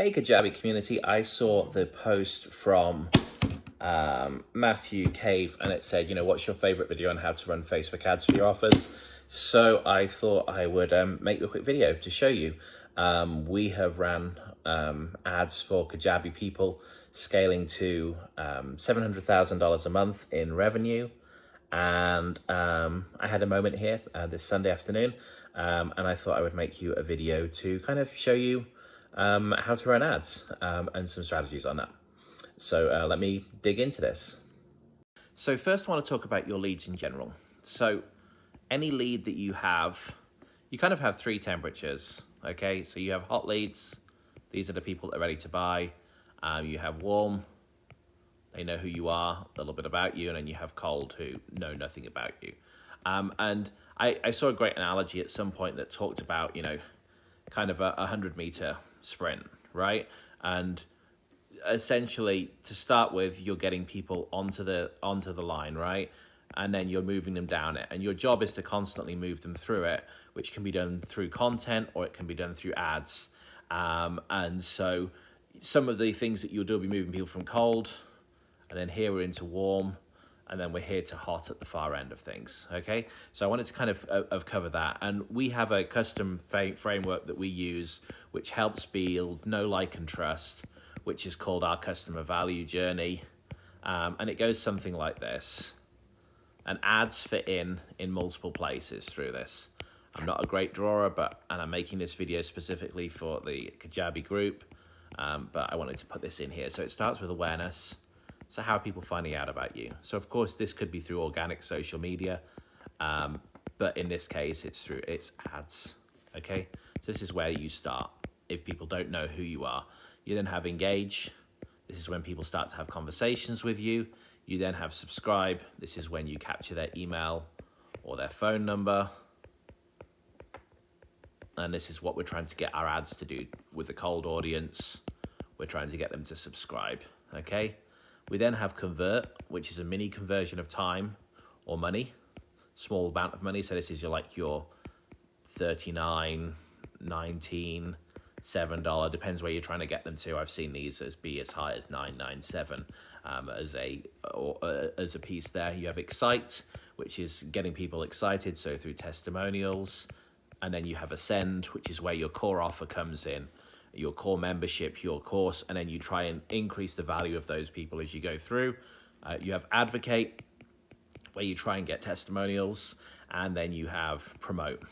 Hey Kajabi community, I saw the post from Matthew Cave and it said, what's your favorite video on how to run Facebook ads for your offers? So I thought I would make a quick video to show you. We have ran ads for Kajabi people scaling to $700,000 a month in revenue. And I had a moment here this Sunday afternoon and I thought I would make you a video to kind of show you how to run ads and some strategies on that. So let me dig into this. So first I want to talk about your leads in general. So any lead that you have, you kind of have three temperatures, okay? So you have hot leads, these are the people that are ready to buy. You have warm, they know who you are, a little bit about you, and then you have cold who know nothing about you. And I saw a great analogy at some point that talked about, kind of a 100-meter sprint, right? And essentially, to start with, you're getting people onto the line, right? And then you're moving them down it. And your job is to constantly move them through it, which can be done through content or it can be done through ads. And so some of the things that you'll do will be moving people from cold, and then here we're into warm, and then we're here to hot at the far end of things, okay? So I wanted to kind of cover that. And we have a custom framework that we use, which helps build know, like, and trust, which is called our customer value journey. And it goes something like this. And ads fit in multiple places through this. I'm not a great drawer, and I'm making this video specifically for the Kajabi group, but I wanted to put this in here. So it starts with awareness. So how are people finding out about you? So of course, this could be through organic social media, but in this case, it's ads, okay? So this is where you start. If people don't know who you are, you then have engage. This is when people start to have conversations with you. You then have subscribe. This is when you capture their email or their phone number. And this is what we're trying to get our ads to do with the cold audience. We're trying to get them to subscribe, okay? We then have convert, which is a mini conversion of time or money, small amount of money. So this is your $39, $19, $7, depends where you're trying to get them to. I've seen these be as high as $9.97 as a piece there. You have excite, which is getting people excited, so through testimonials. And then you have ascend, which is where your core offer comes in, your core membership, your course, and then you try and increase the value of those people as you go through. You have advocate, where you try and get testimonials, and then you have promote.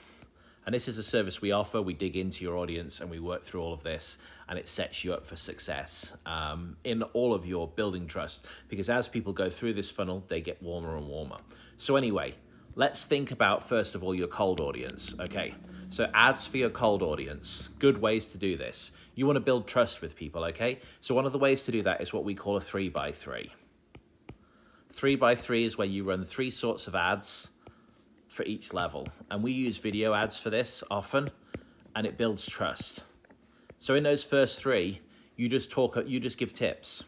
And this is a service we offer. We dig into your audience and we work through all of this, and it sets you up for success in all of your building trust, because as people go through this funnel, they get warmer and warmer. So anyway, let's think about, first of all, your cold audience, okay? So ads for your cold audience, good ways to do this. You want to build trust with people, okay? So one of the ways to do that is what we call a 3x3. 3x3 is where you run 3 sorts of ads for each level. And we use video ads for this often, and it builds trust. So in those first 3, you just give tips.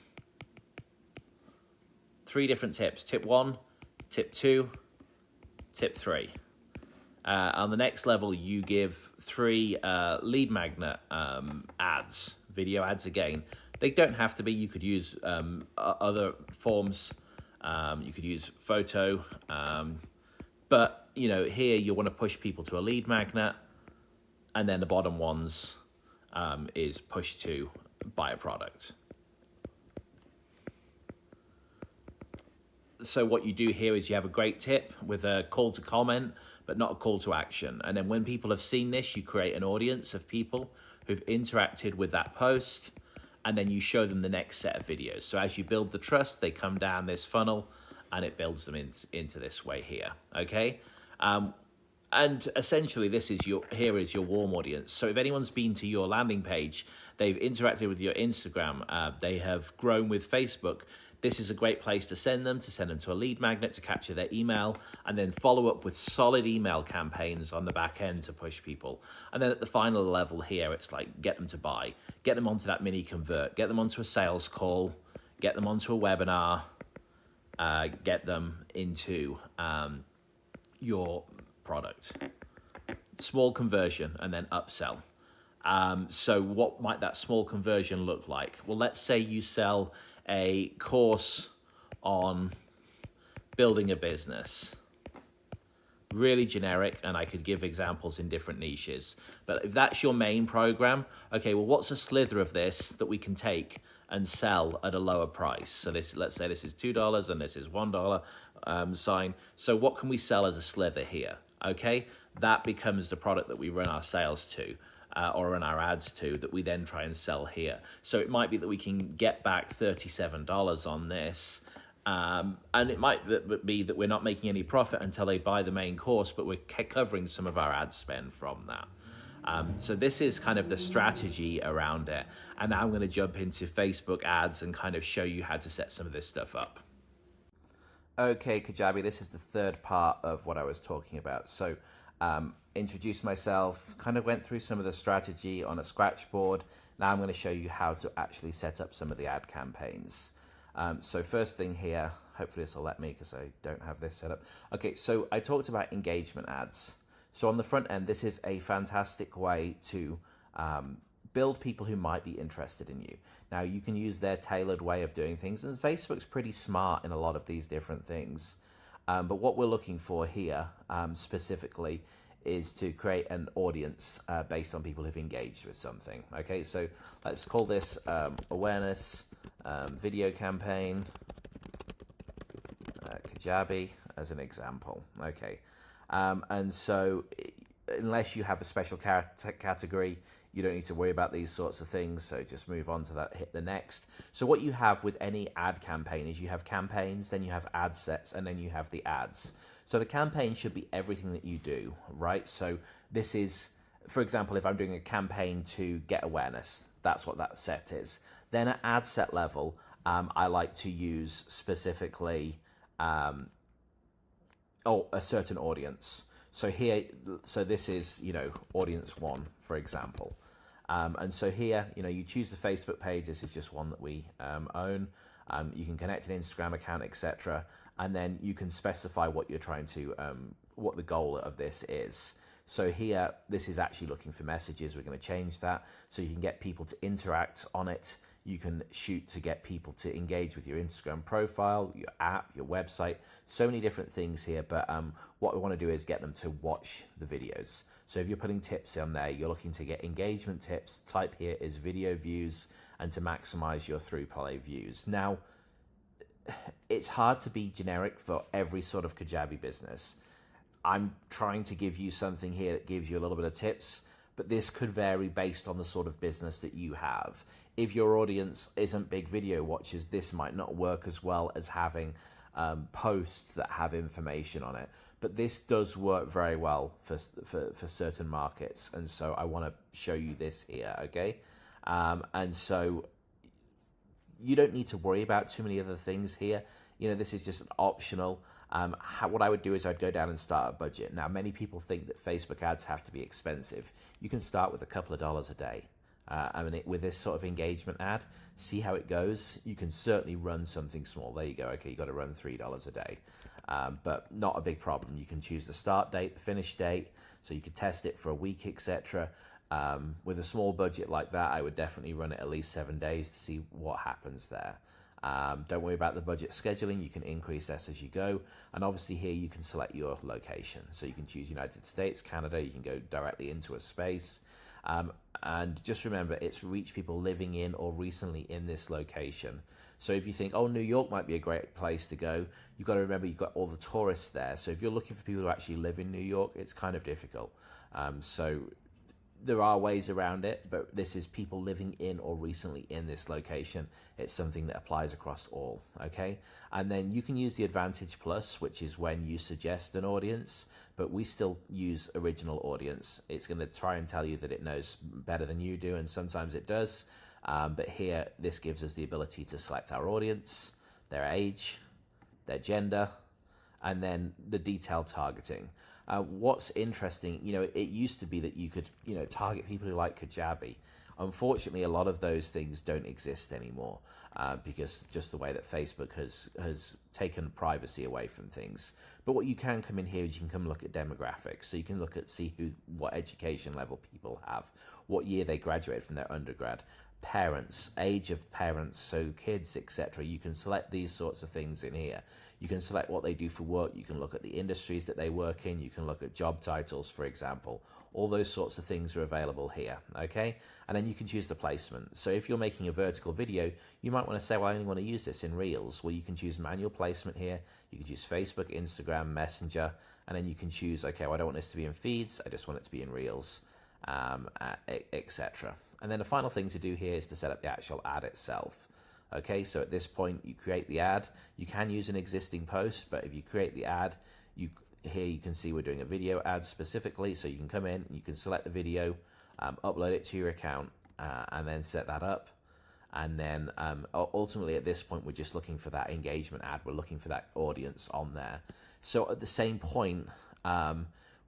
3 different tips. Tip 1, tip 2, tip 3. On the next level, you give 3 lead magnet ads, video ads again. They don't have to be. You could use other forms. You could use photo. But, here you want to push people to a lead magnet. And then the bottom ones is push to buy a product. So what you do here is you have a great tip with a call to comment, but not a call to action. And then when people have seen this, you create an audience of people who've interacted with that post, and then you show them the next set of videos. So as you build the trust, they come down this funnel, and it builds them into this way here, okay? And essentially, here is your warm audience. So if anyone's been to your landing page, they've interacted with your Instagram, they have grown with Facebook, this is a great place to send them to a lead magnet to capture their email, and then follow up with solid email campaigns on the back end to push people. And then at the final level here, it's like get them to buy, get them onto that mini convert, get them onto a sales call, get them onto a webinar, get them into your product. Small conversion and then upsell. So what might that small conversion look like? Well, let's say you sell a course on building a business. Really generic, and I could give examples in different niches. But if that's your main program, okay, well, what's a slither of this that we can take and sell at a lower price? So this, let's say this is $2 and this is $1 sign. So what can we sell as a slither here? Okay, that becomes the product that we run our sales to. Or run our ads to, that we then try and sell here. So it might be that we can get back $37 on this, and it might be that we're not making any profit until they buy the main course, but we're covering some of our ad spend from that. So this is kind of the strategy around it. And now I'm going to jump into Facebook ads and kind of show you how to set some of this stuff up. Okay, Kajabi, this is the third part of what I was talking about. So introduced myself, kind of went through some of the strategy on a scratch board. Now I'm going to show you how to actually set up some of the ad campaigns. So first thing here, hopefully this will let me because I don't have this set up. Okay, so I talked about engagement ads. So on the front end, this is a fantastic way to build people who might be interested in you. Now you can use their tailored way of doing things, and Facebook's pretty smart in a lot of these different things. But what we're looking for here specifically is to create an audience based on people who've engaged with something. Okay, so let's call this awareness video campaign, Kajabi as an example. Okay, and so unless you have a special category, you don't need to worry about these sorts of things, so just move on to that, hit the next. So what you have with any ad campaign is you have campaigns, then you have ad sets, and then you have the ads. So the campaign should be everything that you do, right? So this is, for example, if I'm doing a campaign to get awareness, that's what that set is. Then at ad set level, I like to use specifically a certain audience. So here, so this is, audience 1, for example. And so here, you choose the Facebook page. This is just one that we own. You can connect an Instagram account, etc. And then you can specify what you're trying to, what the goal of this is. So here, this is actually looking for messages. We're going to change that so you can get people to interact on it. You can shoot to get people to engage with your Instagram profile, your app, your website, so many different things here. But what we want to do is get them to watch the videos. So if you're putting tips on there, you're looking to get engagement tips. Type here is video views and to maximize your through play views. Now, it's hard to be generic for every sort of Kajabi business. I'm trying to give you something here that gives you a little bit of tips, but this could vary based on the sort of business that you have. If your audience isn't big video watchers, this might not work as well as having posts that have information on it. But this does work very well for certain markets, and so I want to show you this here, okay? And so you don't need to worry about too many other things here. This is just an optional. What I would do is I'd go down and start a budget. Now, many people think that Facebook ads have to be expensive. You can start with a couple of dollars a day. With this sort of engagement ad, see how it goes. You can certainly run something small. There you go. Okay, you got to run $3 a day, but not a big problem. You can choose the start date, the finish date, so you could test it for a week, etc. With a small budget like that, I would definitely run it at least 7 days to see what happens there. Don't worry about the budget scheduling. You can increase this as you go. And obviously here you can select your location. So you can choose United States, Canada. You can go directly into a space. And just remember, it's reach people living in or recently in this location. So if you think, oh, New York might be a great place to go, you've got to remember you've got all the tourists there. So if you're looking for people who actually live in New York, it's kind of difficult. So there are ways around it, but this is people living in or recently in this location. It's something that applies across all, okay? And then you can use the Advantage Plus, which is when you suggest an audience, but we still use original audience. It's going to try and tell you that it knows better than you do, and sometimes it does. But here, this gives us the ability to select our audience, their age, their gender, and then the detailed targeting. What's interesting, it used to be that you could, target people who like Kajabi. Unfortunately, a lot of those things don't exist anymore because just the way that Facebook has taken privacy away from things. But what you can come in here is you can come look at demographics. So you can look at see what education level people have, what year they graduated from their undergrad, parents, age of parents, so kids, etc. You can select these sorts of things in here. You can select what they do for work. You can look at the industries that they work in. You can look at job titles, for example. All those sorts of things are available here, okay? And then you can choose the placement. So if you're making a vertical video, you might want to say, well, I only want to use this in Reels. Well, you can choose manual placement here. You can choose Facebook, Instagram, Messenger, and then you can choose, okay, well, I don't want this to be in feeds. I just want it to be in Reels, etc. And then the final thing to do here is to set up the actual ad itself. Okay, so at this point, you create the ad. You can use an existing post, but if you create the ad, here you can see we're doing a video ad specifically. So you can come in, you can select the video, upload it to your account, and then set that up. And then ultimately at this point, we're just looking for that engagement ad. We're looking for that audience on there. So at the same point,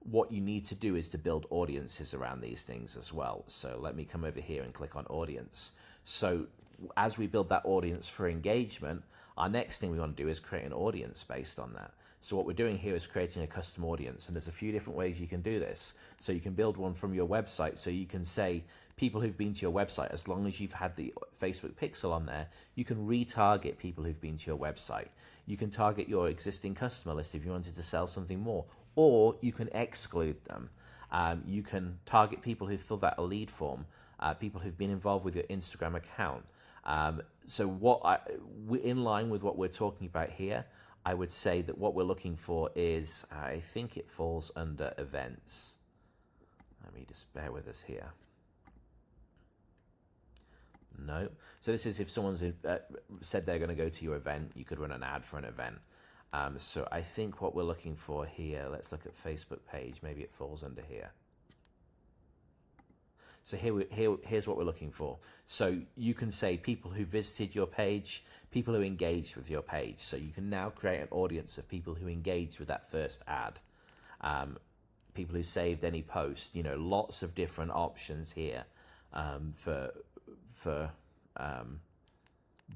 what you need to do is to build audiences around these things as well. So let me come over here and click on audience. So as we build that audience for engagement, our next thing we want to do is create an audience based on that. So what we're doing here is creating a custom audience, and there's a few different ways you can do this. So you can build one from your website. So you can say people who've been to your website, as long as you've had the Facebook pixel on there, you can retarget people who've been to your website. You can target your existing customer list if you wanted to sell something more, or you can exclude them. You can target people who've filled out a lead form, people who've been involved with your Instagram account. So in line with what we're talking about here, I would say that what we're looking for is, I think it falls under events. Let me just bear with us here. No. So this is if someone's said they're going to go to your event, you could run an ad for an event. So I think what we're looking for here, let's look at Facebook page. Maybe it falls under here. So here's what we're looking for. So you can say people who visited your page, people who engaged with your page. So you can now create an audience of people who engaged with that first ad. People who saved any post, lots of different options here for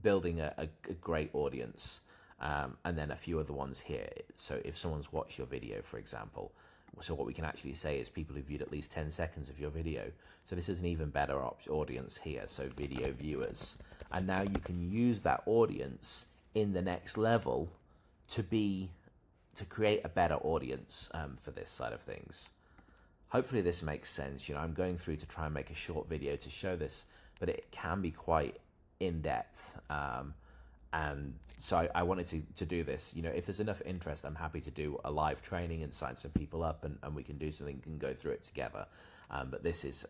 building a great audience. And then a few other ones here. So if someone's watched your video, for example, so what we can actually say is people who viewed at least 10 seconds of your video. So this is an even better audience here, so video viewers. And now you can use that audience in the next level to create a better audience for this side of things. Hopefully this makes sense. I'm going through to try and make a short video to show this, but it can be quite in-depth. And so I wanted to do this. If there's enough interest, I'm happy to do a live training and sign some people up, and we can do something and go through it together. But this is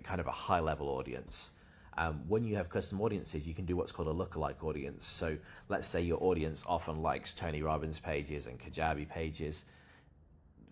kind of a high-level audience. When you have custom audiences, you can do what's called a lookalike audience. So let's say your audience often likes Tony Robbins pages and Kajabi pages.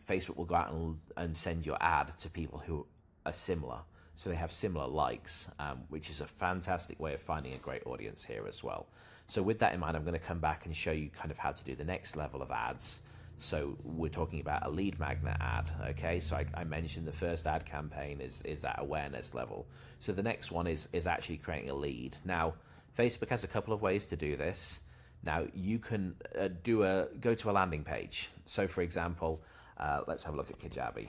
Facebook will go out and send your ad to people who are similar. So they have similar likes, which is a fantastic way of finding a great audience here as well. So with that in mind, I'm going to come back and show you kind of how to do the next level of ads. So we're talking about a lead magnet ad, okay? So I mentioned the first ad campaign is that awareness level. So the next one is actually creating a lead. Now, Facebook has a couple of ways to do this. Now, you can go to a landing page. So for example, let's have a look at Kajabi,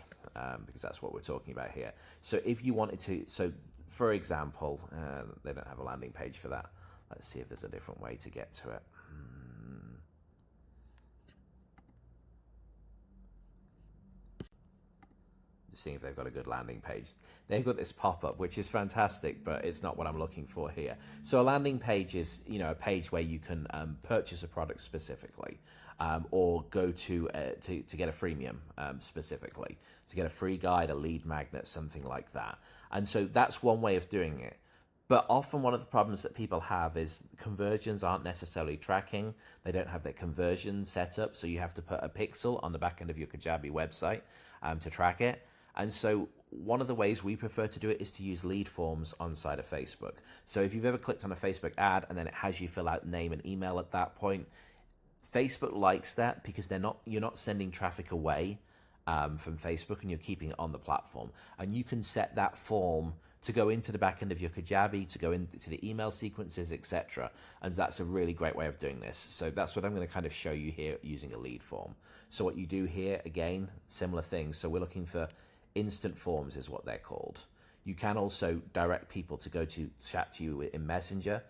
because that's what we're talking about here. So if you wanted to, so for example, they don't have a landing page for that. Let's see if there's a different way to get to it. Seeing if they've got a good landing page. They've got this pop-up, which is fantastic, but it's not what I'm looking for here. So a landing page is, a page where you can purchase a product specifically, or go to get a freemium specifically, to get a free guide, a lead magnet, something like that. And so that's one way of doing it. But often one of the problems that people have is conversions aren't necessarily tracking. They don't have their conversions set up, so you have to put a pixel on the back end of your Kajabi website to track it. And so one of the ways we prefer to do it is to use lead forms on side of Facebook. So if you've ever clicked on a Facebook ad and then it has you fill out name and email at that point, Facebook likes that because you're not sending traffic away. from Facebook, and you're keeping it on the platform. And you can set that form to go into the back end of your Kajabi, to go into the email sequences, etc. And that's a really great way of doing this. So that's what I'm going to kind of show you here using a lead form. So what you do here, again, similar things. So we're looking for instant forms is what they're called. You can also direct people to go to chat to you in Messenger.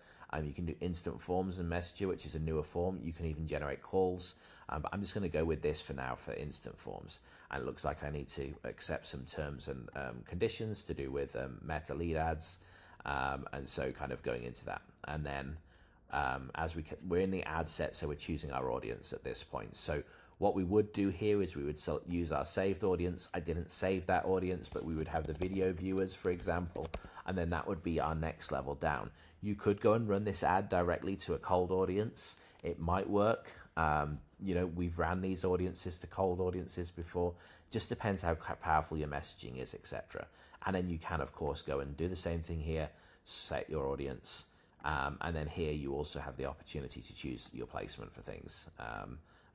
You can do instant forms in Messenger, which is a newer form. You can even generate calls. But I'm just going to go with this for now for instant forms. And it looks like I need to accept some terms and conditions to do with Meta lead ads. And so kind of going into that. And then as we're in the ad set, so we're choosing our audience at this point. So what we would do here is we would use our saved audience. I didn't save that audience, but we would have the video viewers, for example, and then that would be our next level down. You could go and run this ad directly to a cold audience. It might work. We've ran these audiences to cold audiences before. Just depends how powerful your messaging is, etc. And then you can, of course, go and do the same thing here, set your audience. And then here you also have the opportunity to choose your placement for things.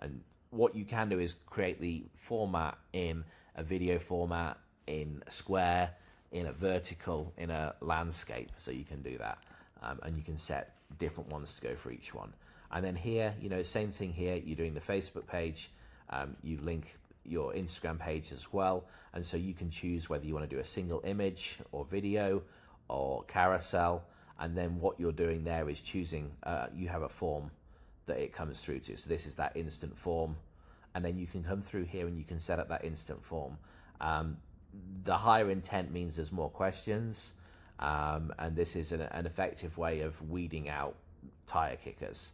And what you can do is create the format in a video format, in a square, in a vertical, in a landscape. So you can do that. And you can set different ones to go for each one. And then here, same thing here. You're doing the Facebook page. You link your Instagram page as well. And so you can choose whether you want to do a single image or video or carousel. And then what you're doing there is choosing, you have a form that it comes through to. So this is that instant form. And then you can come through here and you can set up that instant form. The higher intent means there's more questions. And this is an effective way of weeding out tire kickers.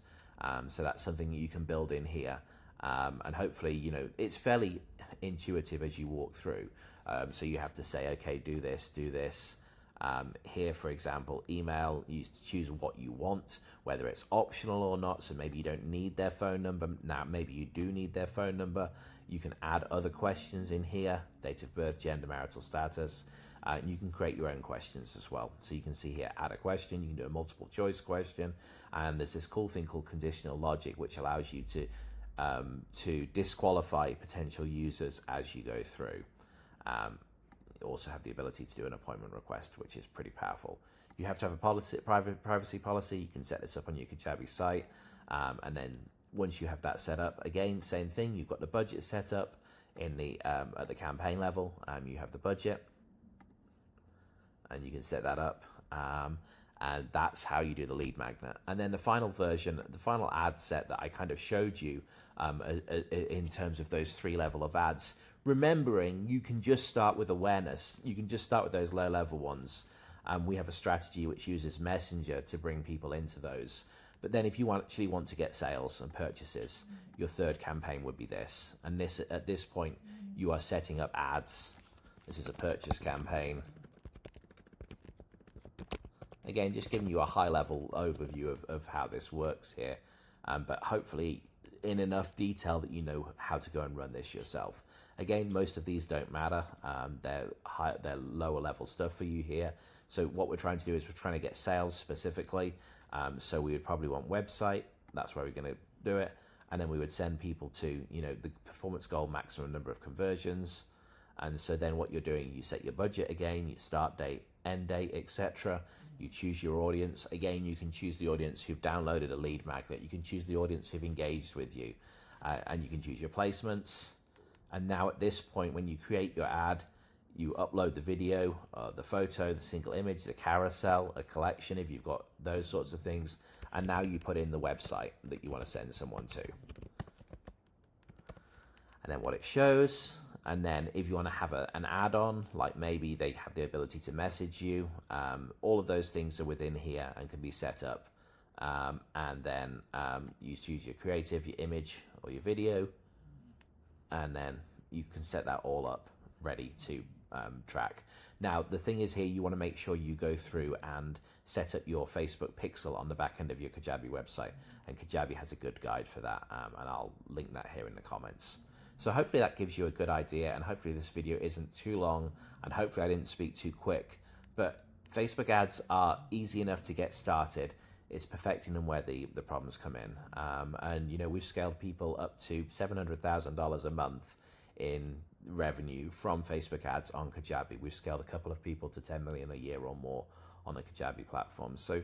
So that's something you can build in here. And hopefully, it's fairly intuitive as you walk through. So you have to say, okay, do this, do this. Here, for example, email, you choose what you want, whether it's optional or not. So maybe you don't need their phone number. Now, maybe you do need their phone number. You can add other questions in here, date of birth, gender, marital status. And you can create your own questions as well. So you can see here, add a question. You can do a multiple choice question. And there's this cool thing called conditional logic, which allows you to disqualify potential users as you go through. You also have the ability to do an appointment request, which is pretty powerful. You have to have a privacy policy. You can set this up on your Kajabi site. And then once you have that set up, again, same thing. You've got the budget set up in the at the campaign level. You have the budget, and you can set that up. And that's how you do the lead magnet. And then the final version, the final ad set that I kind of showed you in terms of those 3 level of ads, remembering you can just start with awareness. You can just start with those low level ones. We have a strategy which uses Messenger to bring people into those. But then if you actually want to get sales and purchases, your third campaign would be this. And this, at this point, you are setting up ads. This is a purchase campaign. Again, just giving you a high-level overview of how this works here, but hopefully in enough detail that you know how to go and run this yourself. Again, most of these don't matter. They're lower-level stuff for you here. So what we're trying to do is we're trying to get sales specifically. So we would probably want website. That's where we're going to do it. And then we would send people to, the performance goal, maximum number of conversions. And so then what you're doing, you set your budget again, your start date, end date, etc. You choose your audience. Again, you can choose the audience who've downloaded a lead magnet. You can choose the audience who've engaged with you. And you can choose your placements. And now at this point, when you create your ad, you upload the video, the photo, the single image, the carousel, a collection if you've got those sorts of things. And now you put in the website that you want to send someone to. And then what it shows. And then if you want to have an add-on, like maybe they have the ability to message you, all of those things are within here and can be set up. And then you choose your creative, your image, or your video. And then you can set that all up ready to track. Now, the thing is here, you want to make sure you go through and set up your Facebook pixel on the back end of your Kajabi website. And Kajabi has a good guide for that. And I'll link that here in the comments. So hopefully that gives you a good idea, and hopefully this video isn't too long, and hopefully I didn't speak too quick. But Facebook ads are easy enough to get started. It's perfecting them where the problems come in. And we've scaled people up to $700,000 a month in revenue from Facebook ads on Kajabi. We've scaled a couple of people to 10 million a year or more on the Kajabi platform. So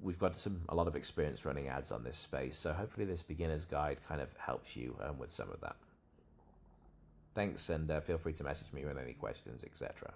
we've got a lot of experience running ads on this space. So hopefully this beginner's guide kind of helps you with some of that. Thanks, and feel free to message me with any questions, etc.